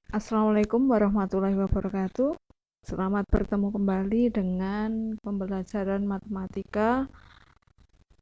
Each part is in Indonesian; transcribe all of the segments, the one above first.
Assalamualaikum warahmatullahi wabarakatuh. Selamat bertemu kembali dengan pembelajaran matematika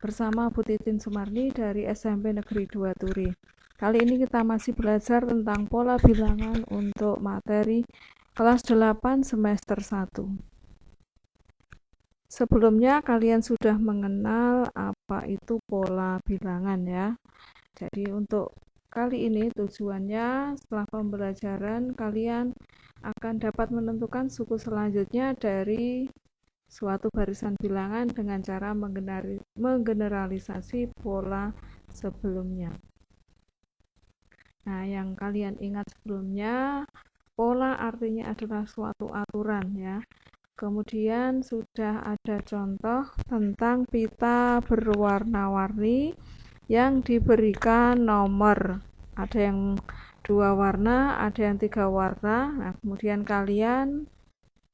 bersama Bu Titin Sumarni dari SMP Negeri 2 Turi. Kali ini kita masih belajar tentang pola bilangan untuk materi kelas 8 semester 1. Sebelumnya kalian sudah mengenal apa itu pola bilangan ya. Jadi untuk kali ini tujuannya setelah pembelajaran kalian akan dapat menentukan suku selanjutnya dari suatu barisan bilangan dengan cara menggeneralisasi pola sebelumnya. Nah, yang kalian ingat sebelumnya, pola artinya adalah suatu aturan ya. Kemudian sudah ada contoh tentang pita berwarna-warni yang diberikan nomor, ada yang 2 warna, ada yang 3 warna. Nah, kemudian kalian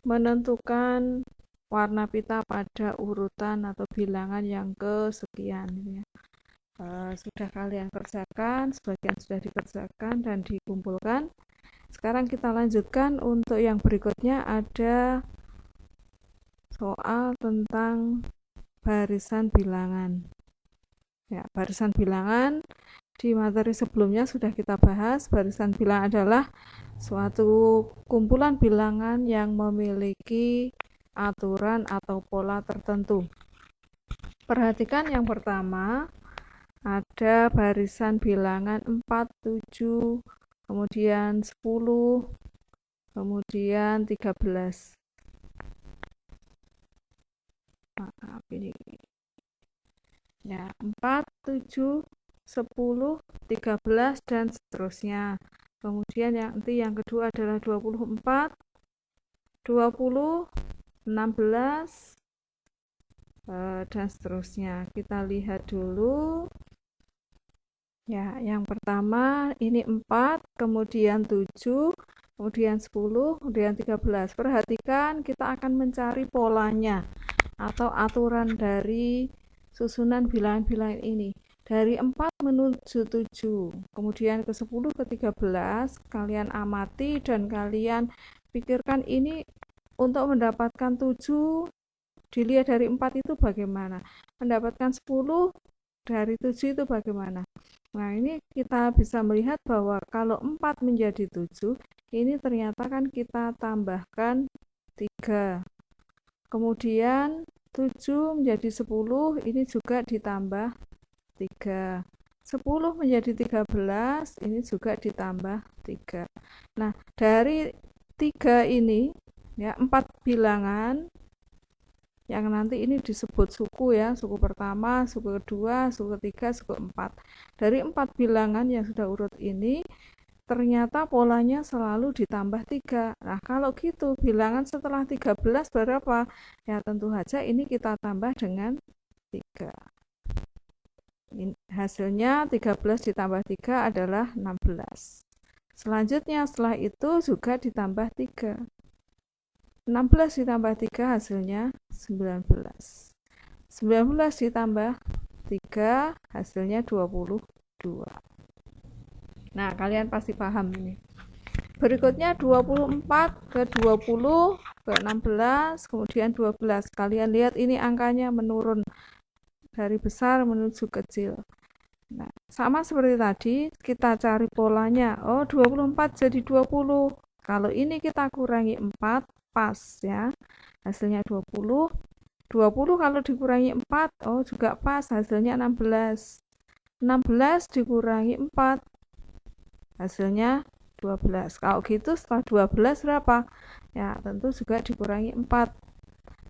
menentukan warna pita pada urutan atau bilangan yang kesekian ya. Sudah kalian kerjakan, sebagian sudah dikerjakan dan dikumpulkan. Sekarang kita lanjutkan untuk yang berikutnya, ada soal tentang barisan bilangan. Ya, barisan bilangan di materi sebelumnya sudah kita bahas. Barisan bilangan adalah suatu kumpulan bilangan yang memiliki aturan atau pola tertentu. Perhatikan yang pertama, ada barisan bilangan 4, 7, kemudian 10, kemudian 13. Maaf ini. Ya, 4, 7, 10, 13 dan seterusnya. Kemudian yang kedua adalah 24, 20, 16 dan seterusnya. Kita lihat dulu. Ya, yang pertama ini 4, kemudian 7, kemudian 10, kemudian 13. Perhatikan, kita akan mencari polanya atau aturan dari susunan bilangan-bilangan ini. Dari 4 menuju 7, kemudian ke 10, ke 13, kalian amati dan kalian pikirkan ini untuk mendapatkan 7, dilihat dari 4 itu bagaimana. Mendapatkan 10 dari 7 itu bagaimana. Nah, ini kita bisa melihat bahwa kalau 4 menjadi 7, ini ternyata kan kita tambahkan 3. Kemudian 7 menjadi 10, ini juga ditambah 3. 10 menjadi 13, ini juga ditambah 3. Nah, dari 3 ini, ya 4 bilangan, yang nanti ini disebut suku ya, suku pertama, suku kedua, suku ketiga, suku 4. Dari 4 bilangan yang sudah urut ini, ternyata polanya selalu ditambah 3. Nah, kalau gitu bilangan setelah 13 berapa? Ya, tentu saja ini kita tambah dengan 3. Hasilnya 13 ditambah 3 adalah 16. Selanjutnya setelah itu juga ditambah 3. 16 ditambah 3 hasilnya 19. 19 ditambah 3 hasilnya 22. Nah, kalian pasti paham ini. Berikutnya 24 ke 20 ke 16, kemudian 12. Kalian lihat ini angkanya menurun dari besar menuju kecil. Nah, sama seperti tadi, kita cari polanya. Oh, 24 jadi 20. Kalau ini kita kurangi 4, pas ya. Hasilnya 20. 20 kalau dikurangi 4, oh juga pas, hasilnya 16. 16 dikurangi 4, hasilnya 12. Kalau gitu setelah 12 berapa? Ya, tentu juga dikurangi 4.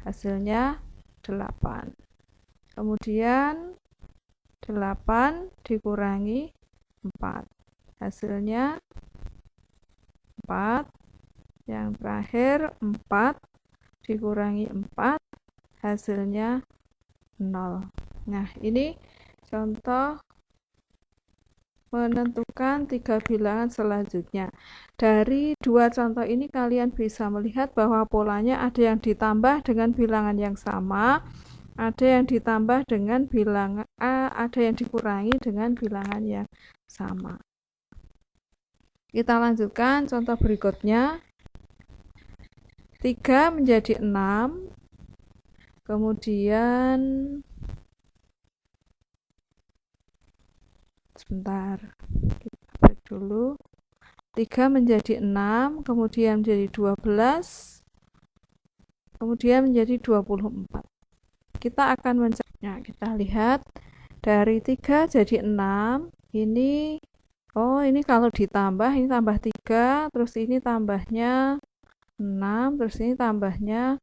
Hasilnya 8. Kemudian 8 dikurangi 4. Hasilnya 4. Yang terakhir 4 dikurangi 4. Hasilnya 0. Nah, ini contoh menentukan 3 bilangan selanjutnya. Dari 2 contoh ini kalian bisa melihat bahwa polanya ada yang ditambah dengan bilangan yang sama, ada yang ditambah dengan bilangan ada yang dikurangi dengan bilangan yang sama. Kita lanjutkan contoh berikutnya. 3 menjadi 6, kemudian sebentar, kita break dulu. 3 menjadi 6, kemudian menjadi 12, kemudian menjadi 24. Kita akan mencarinya. Kita lihat dari 3 jadi 6. Ini ini kalau ditambah, ini tambah 3, terus ini tambahnya 6, terus ini tambahnya,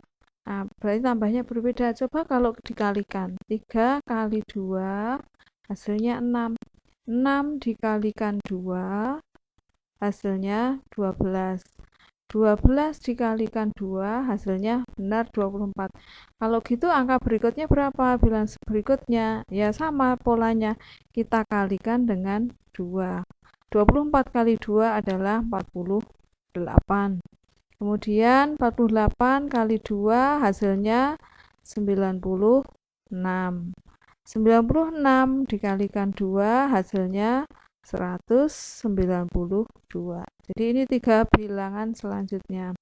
berarti tambahnya berbeda. Coba kalau dikalikan, 3 kali 2 hasilnya 6. 6 dikalikan 2 hasilnya 12. 12 dikalikan 2 hasilnya benar 24. Kalau gitu angka berikutnya berapa? Bilangan berikutnya ya sama polanya, kita kalikan dengan 2. 24 kali 2 adalah 48. Kemudian 48 kali 2 hasilnya 96. 96 dikalikan 2 hasilnya 192. Jadi ini 3 bilangan selanjutnya.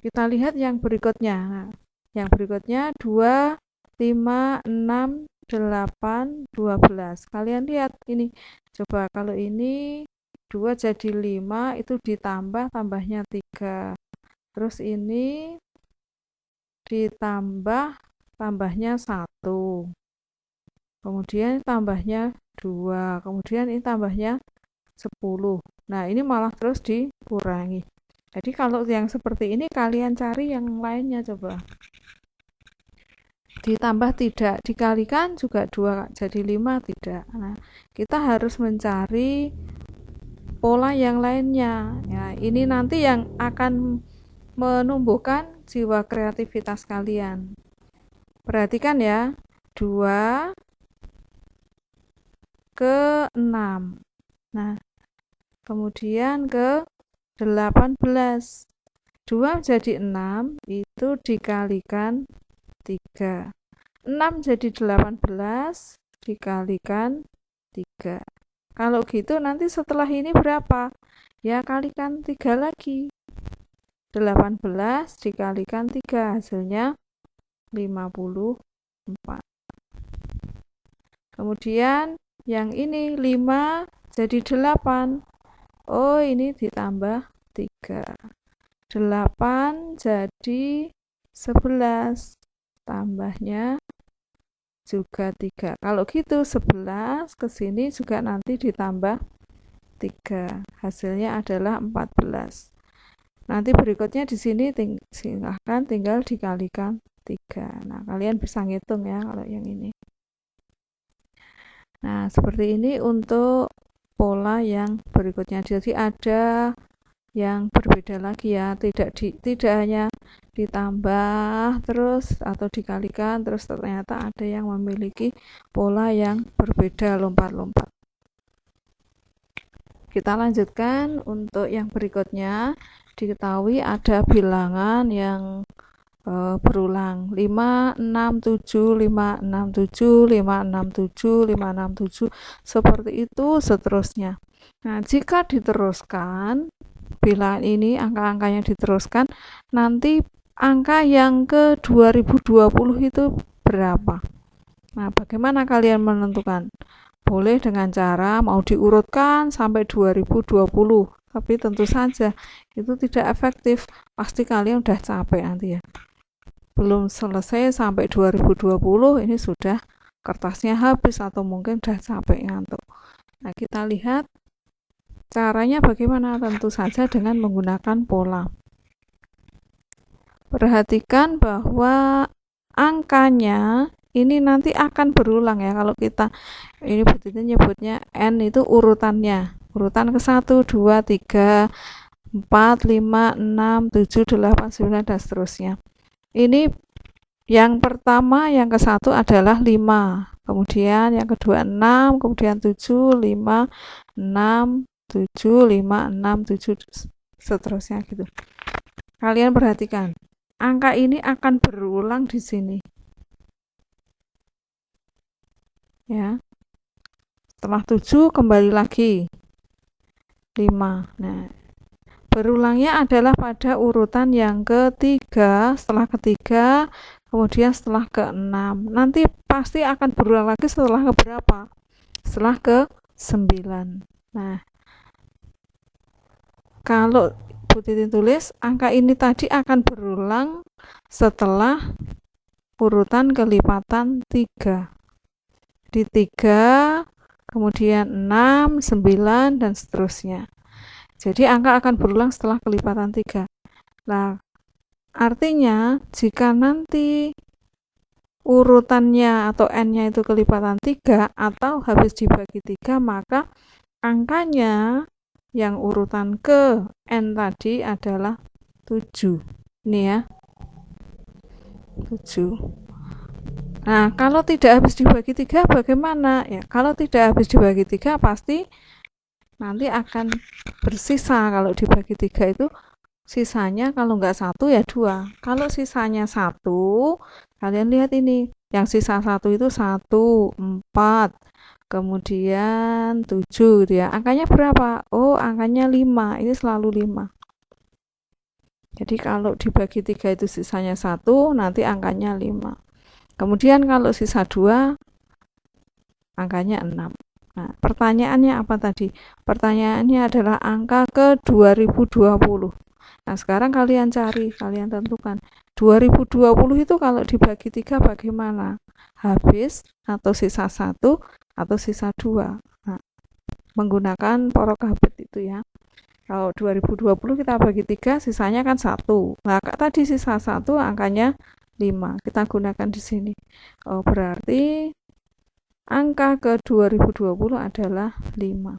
Kita lihat yang berikutnya. Nah, yang berikutnya 2, 5, 6, 8, 12. Kalian lihat ini. Coba kalau ini 2 jadi 5, itu ditambah, tambahnya 3. Terus ini ditambah, tambahnya 1. Kemudian tambahnya 2. Kemudian ini tambahnya 10. Nah, ini malah terus dikurangi. Jadi kalau yang seperti ini kalian cari yang lainnya coba. Ditambah tidak, dikalikan juga 2 jadi 5 tidak. Nah, kita harus mencari pola yang lainnya. Ya, ini nanti yang akan menumbuhkan jiwa kreativitas kalian. Perhatikan ya, 2 ke 6. Nah, kemudian ke 18. 2 jadi 6, itu dikalikan 3. 6 jadi 18 dikalikan 3. Kalau gitu nanti setelah ini berapa? Ya kalikan 3 lagi. 18 dikalikan 3 hasilnya 54. Kemudian yang ini 5 jadi 8. Oh, ini ditambah 3. 8 jadi 11. Tambahnya juga 3. Kalau gitu 11 ke sini juga nanti ditambah 3. Hasilnya adalah 14. Nanti berikutnya di sini silahkan tinggal dikalikan 3. Nah, kalian bisa ngitung ya kalau yang ini. Nah, seperti ini untuk pola yang berikutnya. Jadi ada yang berbeda lagi ya, tidak hanya ditambah terus atau dikalikan terus, ternyata ada yang memiliki pola yang berbeda, lompat-lompat. Kita lanjutkan untuk yang berikutnya. Diketahui ada bilangan yang berulang 5, 6, 7, 5, 6, 7, 5, 6, 7, 5, 6, 7, seperti itu seterusnya. Nah, jika diteruskan bilangan ini, angka-angkanya diteruskan, nanti angka yang ke 2020 itu berapa? Nah, bagaimana kalian menentukan? Boleh dengan cara mau diurutkan sampai 2020, tapi tentu saja itu tidak efektif. Pasti kalian udah capek nanti ya. Belum selesai sampai 2020, ini sudah kertasnya habis atau mungkin udah capek ngantuk. Nah, kita lihat caranya bagaimana. Tentu saja dengan menggunakan pola. Perhatikan bahwa angkanya ini nanti akan berulang ya. Kalau kita ini begitu nyebutnya N itu urutannya. Urutan ke 1, 2, 3, 4, 5, 6, 7, 8, 9 dan seterusnya. Ini yang pertama, yang ke 1 adalah 5. Kemudian yang kedua 6, kemudian 7, 5, 6, 7, 5, 6, 7 seterusnya gitu. Kalian perhatikan. Angka ini akan berulang di sini. Ya. Setelah 7 kembali lagi. 5. Nah, berulangnya adalah pada urutan yang ketiga, setelah ketiga, kemudian setelah ke-6. Nanti pasti akan berulang lagi setelah ke berapa? Setelah ke-9. Nah, kalau Bu Titin tulis, angka ini tadi akan berulang setelah urutan kelipatan 3. Di 3, kemudian 6, 9, dan seterusnya. Jadi angka akan berulang setelah kelipatan 3. Nah, artinya jika nanti urutannya atau n-nya itu kelipatan 3 atau habis dibagi 3, maka angkanya yang urutan ke n tadi adalah 7. Ini ya, 7. Nah, kalau tidak habis dibagi 3 bagaimana? Ya, kalau tidak habis dibagi 3 pasti nanti akan bersisa. Kalau dibagi 3 itu sisanya kalau nggak 1 ya 2. Kalau sisanya 1, kalian lihat ini, yang sisa 1 itu 1, 4, kemudian 7 ya. Angkanya berapa? Oh, angkanya 5. Ini selalu 5. Jadi kalau dibagi 3 itu sisanya 1, nanti angkanya 5. Kemudian kalau sisa 2, angkanya 6. Nah, pertanyaannya apa tadi? Pertanyaannya adalah angka ke 2020. Nah, sekarang kalian cari, kalian tentukan. 2020 itu kalau dibagi 3 bagaimana? Habis atau sisa 1 atau sisa 2? Nah, menggunakan porokabet itu ya. Kalau 2020 kita bagi 3, sisanya kan 1. Nah, tadi sisa 1, angkanya 5. Kita gunakan di sini. Oh, berarti angka ke 2020 adalah 5.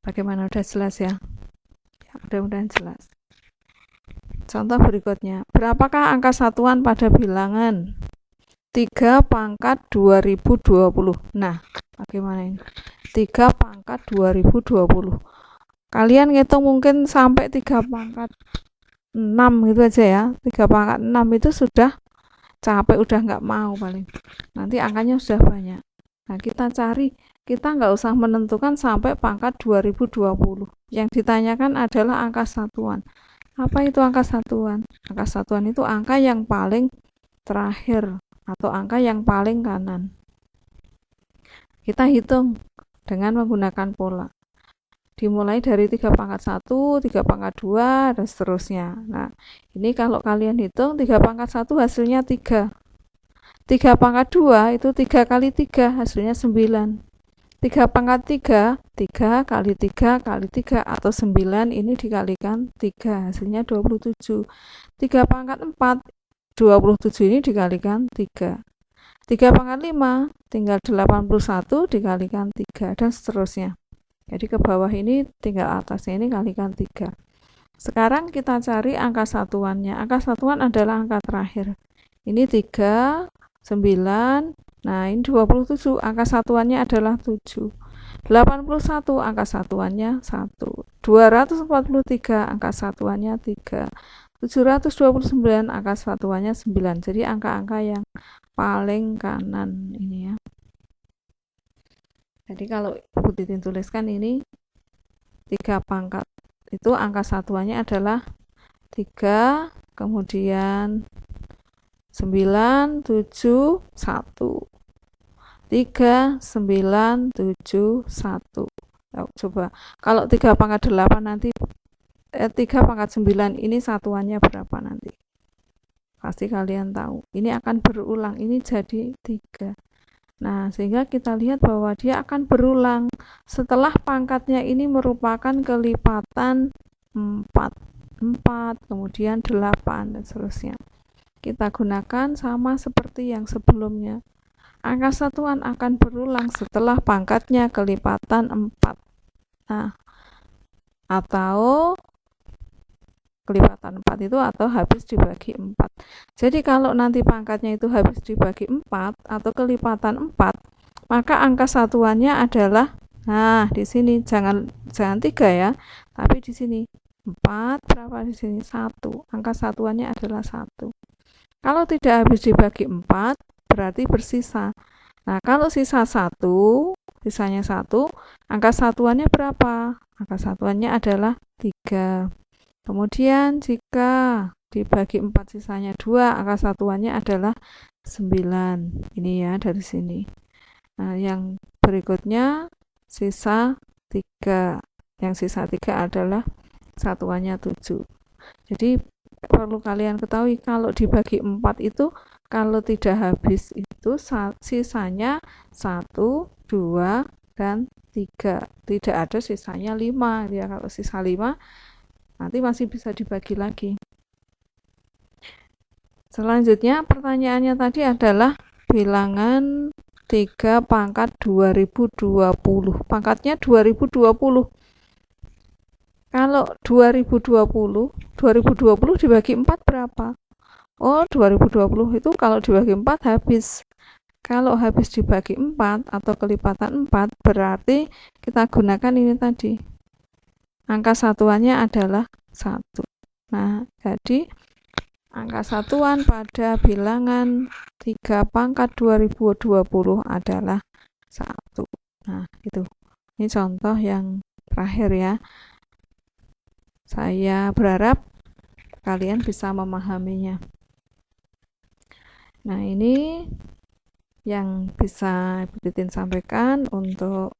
Bagaimana, udah jelas ya? Ya, mudah-mudahan jelas. Contoh berikutnya, berapakah angka satuan pada bilangan 3 pangkat 2020? Nah, bagaimana ini? 3 pangkat 2020. Kalian ngitung mungkin sampai 3 pangkat 6 gitu aja ya. 3 pangkat 6 itu sudah capek, udah nggak mau paling. Nanti angkanya sudah banyak. Nah, kita cari, kita nggak usah menentukan sampai pangkat 2020. Yang ditanyakan adalah angka satuan. Apa itu angka satuan? Angka satuan itu angka yang paling terakhir atau angka yang paling kanan. Kita hitung dengan menggunakan pola. Dimulai dari 3 pangkat 1, 3 pangkat 2, dan seterusnya. Nah, ini kalau kalian hitung 3 pangkat 1 hasilnya 3. 3 pangkat 2 itu 3 kali 3 hasilnya 9. 3 pangkat 3, 3 kali 3 kali 3 atau 9 ini dikalikan 3 hasilnya 27. 3 pangkat 4, 27 ini dikalikan 3. 3 pangkat 5 tinggal 81 dikalikan 3 dan seterusnya. Jadi ke bawah ini tinggal atasnya ini kalikan 3. Sekarang kita cari angka satuannya. Angka satuan adalah angka terakhir. Ini 3, 9, nah ini 27. Angka satuannya adalah 7. 81 angka satuannya 1. 243 angka satuannya 3. 729 angka satuannya 9. Jadi angka-angka yang paling kanan ini ya. Jadi kalau Bu Titin tuliskan ini 3 pangkat itu angka satuannya adalah 3, kemudian 9, 7, 1. 3, 9, 7, 1. Coba kalau 3 pangkat 8 nanti 3 pangkat 9 ini satuannya berapa nanti? Pasti kalian tahu. Ini akan berulang, ini jadi 3. Nah, sehingga kita lihat bahwa dia akan berulang setelah pangkatnya ini merupakan kelipatan 4, kemudian 8, dan seterusnya. Kita gunakan sama seperti yang sebelumnya. Angka satuan akan berulang setelah pangkatnya kelipatan 4. Nah, atau kelipatan 4 itu atau habis dibagi 4. Jadi kalau nanti pangkatnya itu habis dibagi 4 atau kelipatan 4, maka angka satuannya adalah, nah di sini jangan 3 ya, tapi di sini 4 berapa di sini? 1. Angka satuannya adalah 1. Kalau tidak habis dibagi 4 berarti bersisa. Nah, kalau sisa 1 sisanya 1. Angka satuannya berapa? Angka satuannya adalah 3. Kemudian jika dibagi 4 sisanya 2, angka satuannya adalah 9. Ini ya dari sini. Nah, yang berikutnya sisa 3. Yang sisa 3 adalah satuannya 7. Jadi perlu kalian ketahui kalau dibagi 4 itu kalau tidak habis itu sisanya 1, 2, dan 3. Tidak ada sisanya 5 ya. Kalau sisa 5 nanti masih bisa dibagi lagi. Selanjutnya pertanyaannya tadi adalah bilangan 3 pangkat 2020. Pangkatnya 2020. Kalau 2020 dibagi 4 berapa? Oh, 2020 itu kalau dibagi 4 habis. Kalau habis dibagi 4 atau kelipatan 4 berarti kita gunakan ini tadi. Angka satuannya adalah 1. Nah, jadi angka satuan pada bilangan 3 pangkat 2020 adalah 1. Nah, itu. Ini contoh yang terakhir ya. Saya berharap kalian bisa memahaminya. Nah, ini yang bisa Ibu Titin sampaikan untuk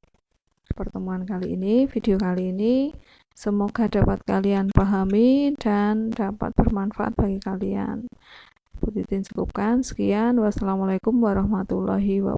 pertemuan kali ini, video kali ini. Semoga dapat kalian pahami dan dapat bermanfaat bagi kalian. Ibu Titin cukupkan. Sekian. Wassalamualaikum warahmatullahi wabarakatuh.